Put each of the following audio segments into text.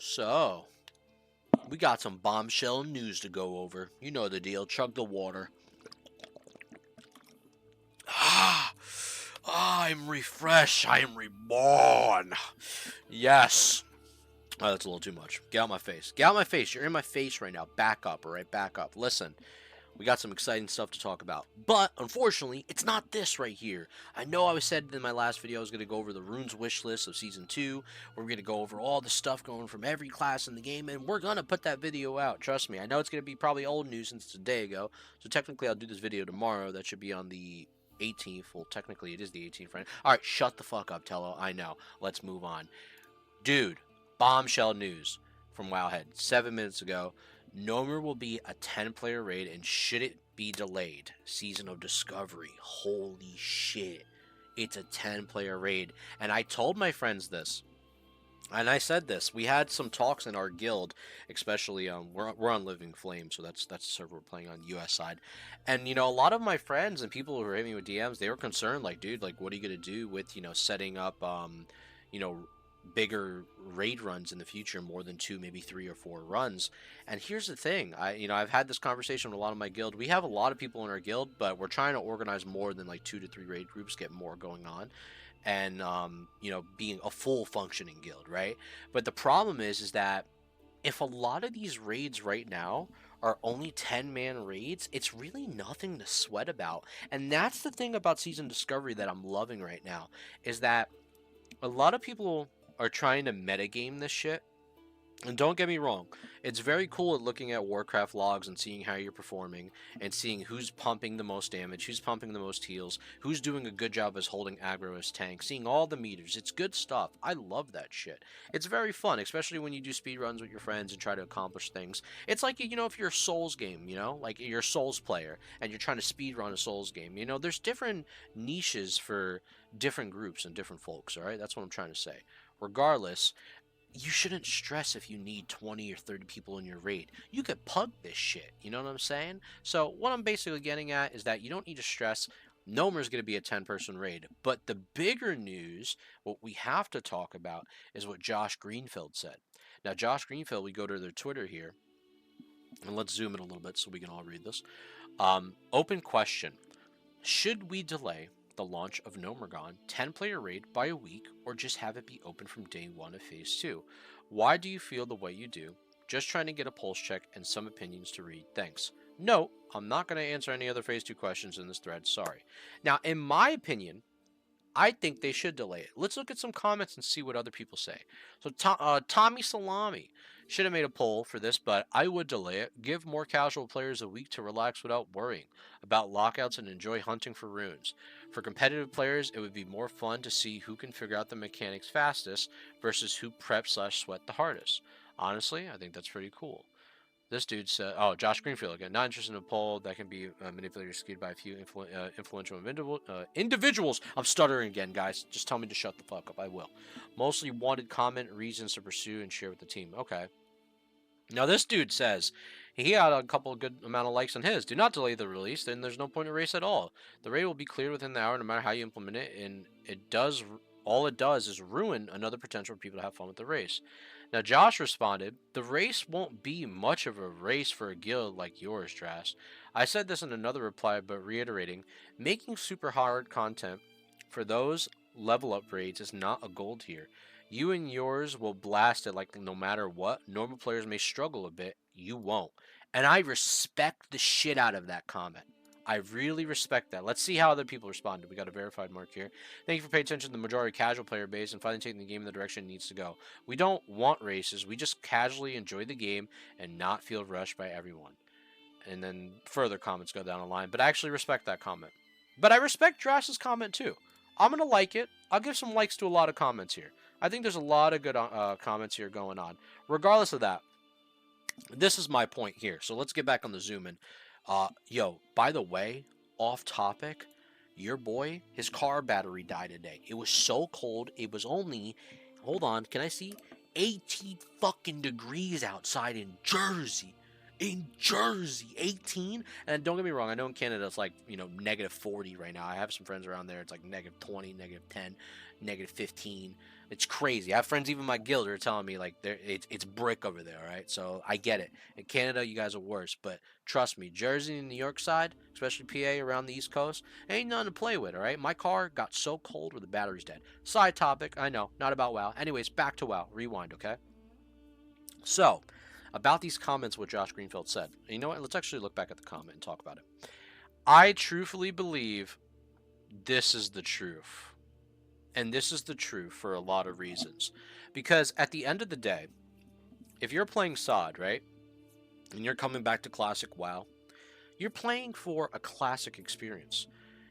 So, we got some bombshell news to go over. You know the deal. Chug the water. Ah, I'm refreshed. I am reborn. Yes. Oh, that's a little too much. Get out my face. Get out my face. You're in my face right now. Back up, all right? Back up. Listen, we got some exciting stuff to talk about. But, unfortunately, it's not this right here. I know I said in my last video I was going to go over the runes wish list of Season 2. We're going to go over all the stuff going from every class in the game, and we're going to put that video out. Trust me. I know it's going to be probably old news since it's a day ago. So, technically, I'll do this video tomorrow. That should be on the 18th. Well, technically, it is the 18th, right? Alright, shut the fuck up, Tello. I know. Let's move on. Dude, bombshell news from Wowhead 7 minutes ago. Gnomer will be a 10-player raid, and should it be delayed, Season of Discovery. Holy shit. It's a 10-player raid. And I told my friends this. And I said this. We had some talks in our guild, especially we're on Living Flame, so that's the server we're playing on US side. And a lot of my friends and people who were hitting me with DMs, they were concerned, like, dude, like, what are you gonna do with setting up you know bigger raid runs in the future, more than 2, maybe 3 or 4 runs. And here's the thing, I've had this conversation with a lot of my guild. We have a lot of people in our guild, but we're trying to organize more than like 2 to 3 raid groups, get more going on, and being a full functioning guild, right? But the problem is that if a lot of these raids right now are only 10-man raids, it's really nothing to sweat about. And that's the thing about Season Discovery that I'm loving right now, is that a lot of people are trying to metagame this shit. And don't get me wrong, it's very cool at looking at Warcraft logs and seeing how you're performing, and seeing who's pumping the most damage, who's pumping the most heals, who's doing a good job as holding aggro as tank, seeing all the meters. It's good stuff. I love that shit. It's very fun, especially when you do speed runs with your friends and try to accomplish things. It's like, if you're a Souls game, like you're a Souls player and you're trying to speed run a Souls game, there's different niches for different groups and different folks, all right? That's what I'm trying to say. Regardless, you shouldn't stress if you need 20 or 30 people in your raid. You could pug this shit, you know what I'm saying? So what I'm basically getting at is that you don't need to stress. Gnomer's going to be a 10-person raid. But the bigger news, what we have to talk about, is what Josh Greenfield said. Now, Josh Greenfield, we go to their Twitter here, and let's zoom in a little bit so we can all read this. Open question. Should we delay the launch of Gnomergon 10-player raid by a week, or just have it be open from day 1 of Phase 2? Why do you feel the way you do? Just trying to get a pulse check and some opinions to read. Thanks. No, I'm not going to answer any other Phase 2 questions in this thread. Sorry. Now, in my opinion, I think they should delay it. Let's look at some comments and see what other people say. So Tommy Salami should have made a poll for this, but I would delay it. Give more casual players a week to relax without worrying about lockouts and enjoy hunting for runes. For competitive players, it would be more fun to see who can figure out the mechanics fastest versus who prep/sweat the hardest. Honestly, I think that's pretty cool. This dude said, oh, Josh Greenfield again. Not interested in a poll that can be manipulated or skewed by a few influential individuals. I'm stuttering again, guys. Just tell me to shut the fuck up. I will. Mostly wanted comment, reasons to pursue, and share with the team. Okay. Now, this dude says he had a couple of good amount of likes on his. Do not delay the release, then there's no point in race at all. The raid will be cleared within the hour no matter how you implement it, and all it does is ruin another potential for people to have fun with the race. Now, Josh responded, the race won't be much of a race for a guild like yours, Dras. I said this in another reply, but reiterating, making super hard content for those level up raids is not a goal here. You and yours will blast it like no matter what. Normal players may struggle a bit. You won't. And I respect the shit out of that comment. I really respect that. Let's see how other people responded. We got a verified mark here. Thank you for paying attention to the majority casual player base and finally taking the game in the direction it needs to go. We don't want races. We just casually enjoy the game and not feel rushed by everyone. And then further comments go down the line. But I actually respect that comment. But I respect Drash's comment too. I'm going to like it. I'll give some likes to a lot of comments here. I think there's a lot of good comments here going on. Regardless of that, this is my point here. So let's get back on the zoom in. Yo, by the way, off topic, your boy, his car battery died today. It was so cold. It was only, hold on, can I see? 18 fucking degrees outside in Jersey. in Jersey, 18. And don't get me wrong, I know in Canada it's like, -40 right now. I have some friends around there. It's like -20, -10, -15. It's crazy. I have friends even in my guild are telling me like it's brick over there, right? So I get it. In Canada, you guys are worse, but trust me, Jersey and New York side, especially PA around the East Coast, ain't nothing to play with, all right? My car got so cold where the battery's dead. Side topic, I know, not about WoW. Anyways, back to WoW. Rewind, okay? So, about these comments, what Josh Greenfield said. You know what? Let's actually look back at the comment and talk about it. I truthfully believe this is the truth. And this is the truth for a lot of reasons. Because at the end of the day, if you're playing SOD, right? And you're coming back to Classic WoW, you're playing for a classic experience.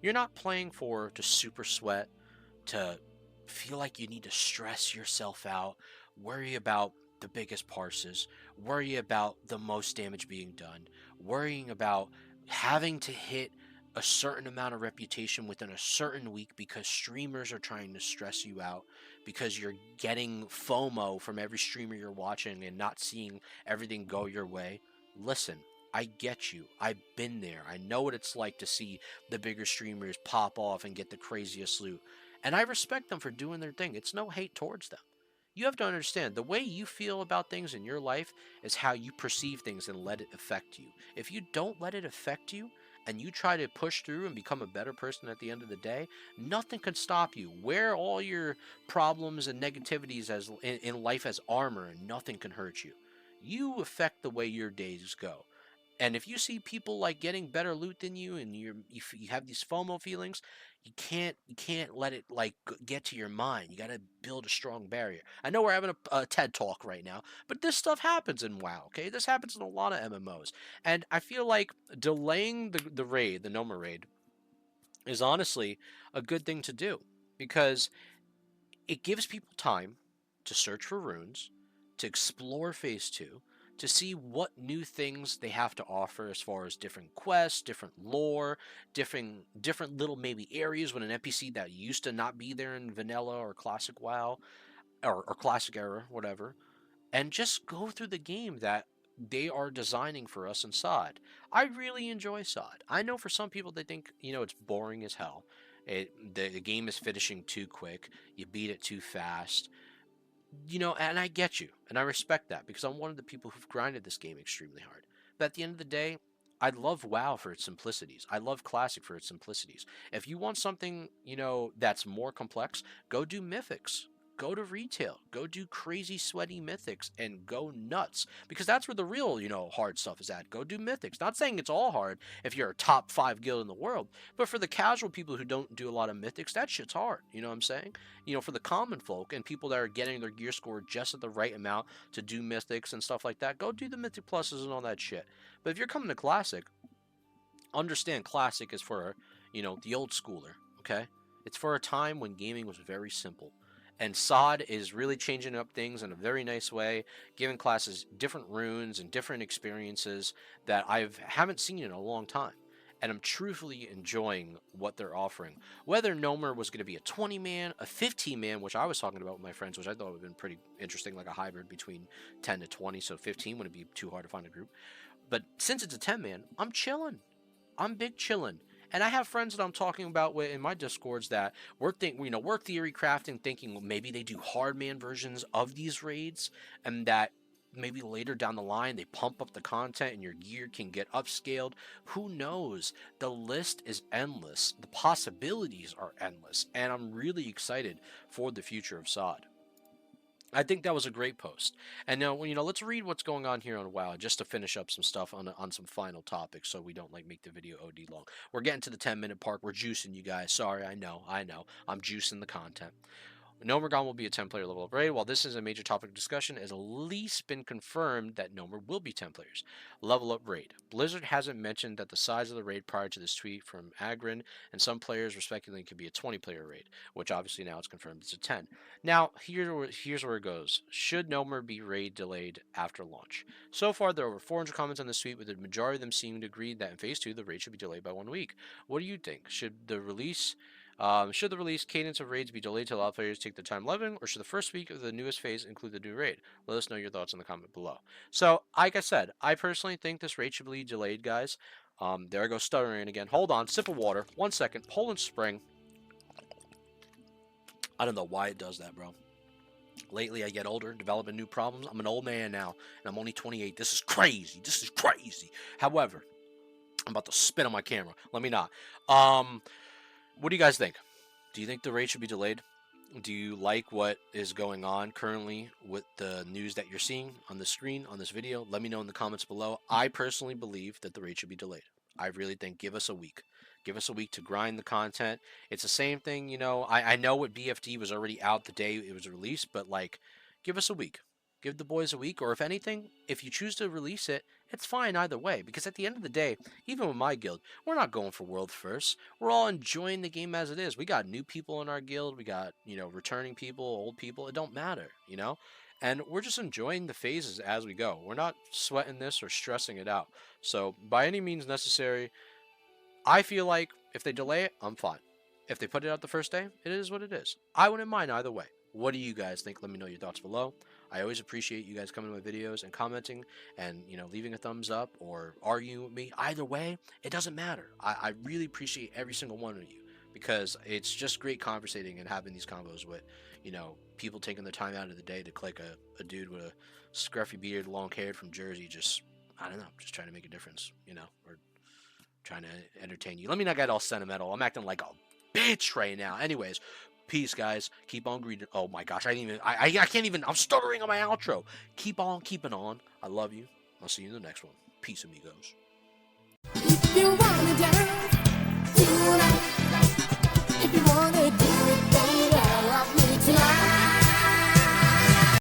You're not playing for to super sweat, to feel like you need to stress yourself out, worry about the biggest parses, worry about the most damage being done, worrying about having to hit a certain amount of reputation within a certain week because streamers are trying to stress you out because you're getting FOMO from every streamer you're watching and not seeing everything go your way. Listen, I get you. I've been there. I know what it's like to see the bigger streamers pop off and get the craziest loot. And I respect them for doing their thing. It's no hate towards them. You have to understand the way you feel about things in your life is how you perceive things and let it affect you. If you don't let it affect you and you try to push through and become a better person at the end of the day, nothing can stop you. Wear all your problems and negativities as in life as armor and nothing can hurt you. You affect the way your days go. And if you see people like getting better loot than you, and you have these FOMO feelings, you can't let it like get to your mind. You got to build a strong barrier. I know we're having a TED talk right now, but this stuff happens in WoW. Okay, this happens in a lot of MMOs, and I feel like delaying the raid, the Noma raid, is honestly a good thing to do because it gives people time to search for runes, to explore Phase 2, to see what new things they have to offer as far as different quests, different lore, different little maybe areas when an NPC that used to not be there in vanilla or classic WoW or classic era, whatever, and just go through the game that they are designing for us in SOD. I really enjoy SOD. I know for some people they think, it's boring as hell. The game is finishing too quick. You beat it too fast. And I get you, and I respect that because I'm one of the people who've grinded this game extremely hard. But at the end of the day, I love WoW for its simplicities. I love Classic for its simplicities. If you want something, that's more complex, go do Mythics. Go to retail. Go do crazy sweaty Mythics and go nuts. Because that's where the real, hard stuff is at. Go do Mythics. Not saying it's all hard if you're a top 5 guild in the world, but for the casual people who don't do a lot of Mythics, that shit's hard. You know what I'm saying? For the common folk and people that are getting their gear score just at the right amount to do mythics and stuff like that, go do the mythic pluses and all that shit. But if you're coming to classic, understand classic is for, the old schooler, okay? It's for a time when gaming was very simple. And SOD is really changing up things in a very nice way, giving classes different runes and different experiences that I haven't seen in a long time. And I'm truthfully enjoying what they're offering. Whether Gnomer was going to be a 20 man, a 15 man, which I was talking about with my friends, which I thought would have been pretty interesting, like a hybrid between 10 to 20, so 15 wouldn't be too hard to find a group. But since it's a 10 man, I'm chilling. I'm big chillin'. And I have friends that I'm talking about with in my discords that we're theory crafting, thinking well, maybe they do hard man versions of these raids, and that maybe later down the line they pump up the content and your gear can get upscaled. Who knows? The list is endless. The possibilities are endless, and I'm really excited for the future of SOD. I think that was a great post. And now, let's read what's going on here on WoW just to finish up some stuff on some final topics so we don't like make the video OD long. We're getting to the 10-minute mark. We're juicing you guys. Sorry, I know. I'm juicing the content. Gnomer will be a 10-player level up raid. While this is a major topic of discussion, it has at least been confirmed that Gnomer will be 10 players. Level up raid. Blizzard hasn't mentioned that the size of the raid prior to this tweet from Agrin, and some players respectively could be a 20-player raid, which obviously now it's confirmed it's a 10. Now, here's where it goes. Should Gnomer be raid delayed after launch? So far, there are over 400 comments on this tweet, with the majority of them seeming to agree that in Phase 2, the raid should be delayed by 1 week. What do you think? Should the release Should the release cadence of raids be delayed to allow players to take their time leveling, or should the first week of the newest phase include the new raid? Let us know your thoughts in the comment below. So, like I said, I personally think this raid should be delayed, guys. There I go stuttering again. Hold on, sip of water. 1 second. Poland Spring. I don't know why it does that, bro. Lately, I get older, developing new problems. I'm an old man now, and I'm only 28. This is crazy. This is crazy. However, I'm about to spit on my camera. Let me not. What do you guys think? Do you think the raid should be delayed? Do you like what is going on currently with the news that you're seeing on the screen on this video? Let me know in the comments below. I personally believe that the raid should be delayed. I really think give us a week. Give us a week to grind the content. It's the same thing, you know. I know what BFD was already out the day it was released, but like, give us a week. Give the boys a week, or if anything, if you choose to release it, it's fine either way. Because at the end of the day, even with my guild, we're not going for world first. We're all enjoying the game as it is. We got new people in our guild. We got, you know, returning people, old people. It don't matter, you know? And we're just enjoying the phases as we go. We're not sweating this or stressing it out. So, by any means necessary, I feel like if they delay it, I'm fine. If they put it out the first day, it is what it is. I wouldn't mind either way. What do you guys think? Let me know your thoughts below. I always appreciate you guys coming to my videos and commenting and, you know, leaving a thumbs up or arguing with me. Either way, it doesn't matter. I really appreciate every single one of you because it's just great conversating and having these combos with, you know, people taking the time out of the day to click a dude with a scruffy beard, long haired from Jersey, just, I don't know, just trying to make a difference, you know, or trying to entertain you. Let me not get all sentimental. I'm acting like a bitch right now. Anyways, peace, guys. Keep on greeting. Oh my gosh, I can't even. I'm stuttering on my outro. Keep on keeping on. I love you. I'll see you in the next one. Peace, amigos. If you wanna dance.